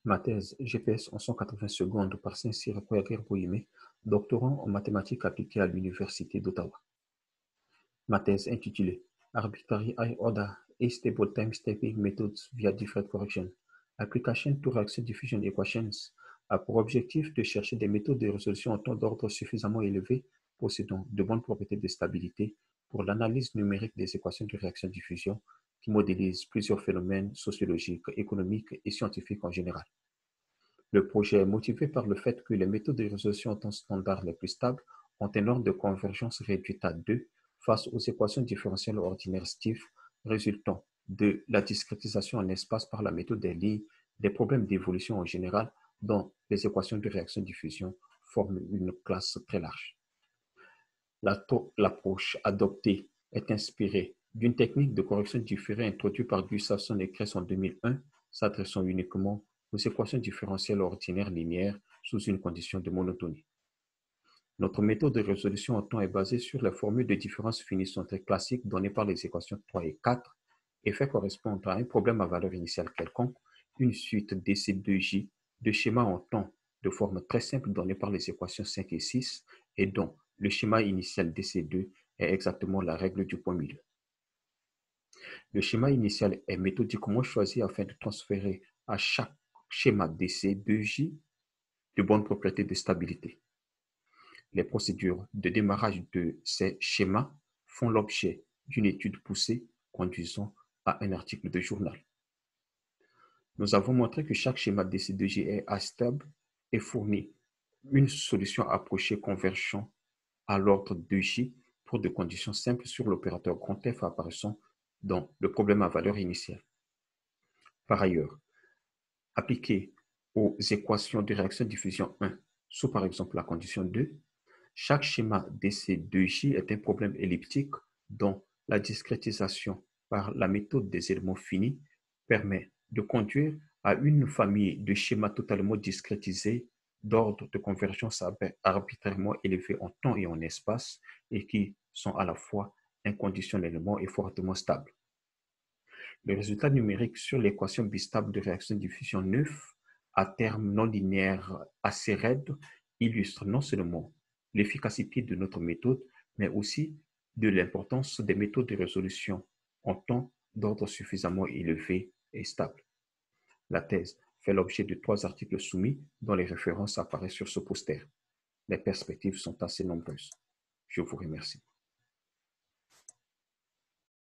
Ma thèse GPS en 180 secondes par Saint-Cyr Boyemé, doctorant en mathématiques appliquées à l'Université d'Ottawa. Ma thèse intitulée Arbitrary High Order and Stable Time Stepping Methods via Different Correction, Application to Reaction Diffusion Equations, a pour objectif de chercher des méthodes de résolution en temps d'ordre suffisamment élevé, possédant de bonnes propriétés de stabilité pour l'analyse numérique des équations de réaction-diffusion qui modélisent plusieurs phénomènes sociologiques, économiques et scientifiques en général. Le projet est motivé par le fait que les méthodes de résolution en temps standard les plus stables ont un ordre de convergence réduit à 2 face aux équations différentielles ordinaires stiff résultant de la discrétisation en espace par la méthode des lignes des problèmes d'évolution en général dont les équations de réaction-diffusion forment une classe très large. L'approche adoptée est inspirée d'une technique de correction différée introduite par Gustafson et Kress en 2001, s'adressant uniquement aux équations différentielles ordinaires linéaires sous une condition de monotonie. Notre méthode de résolution en temps est basée sur la formule de différence finissante très classique donnée par les équations 3 et 4 et fait correspondre à un problème à valeur initiale quelconque, une suite DC2J de schémas en temps de forme très simple donnée par les équations 5 et 6 et dont le schéma initial DC2 est exactement la règle du point milieu. Le schéma initial est méthodiquement choisi afin de transférer à chaque schéma DC2J de bonnes propriétés de stabilité. Les procédures de démarrage de ces schémas font l'objet d'une étude poussée conduisant à un article de journal. Nous avons montré que chaque schéma DC2J est astable et fournit une solution approchée convergent à l'ordre 2J pour des conditions simples sur l'opérateur grand F apparaissant dans le problème à valeur initiale. Par ailleurs, appliqué aux équations de réaction-diffusion 1 sous par exemple la condition 2, chaque schéma DC2J est un problème elliptique dont la discrétisation par la méthode des éléments finis permet de conduire à une famille de schémas totalement discrétisés d'ordre de convergence arbitrairement élevé en temps et en espace et qui sont à la fois inconditionnellement et fortement stables. Le résultat numérique sur l'équation bistable de réaction-diffusion 9 à terme non linéaire assez raide illustre non seulement l'efficacité de notre méthode, mais aussi de l'importance des méthodes de résolution en temps d'ordre suffisamment élevé et stable. La thèse fait l'objet de 3 articles soumis dont les références apparaissent sur ce poster. Les perspectives sont assez nombreuses. Je vous remercie.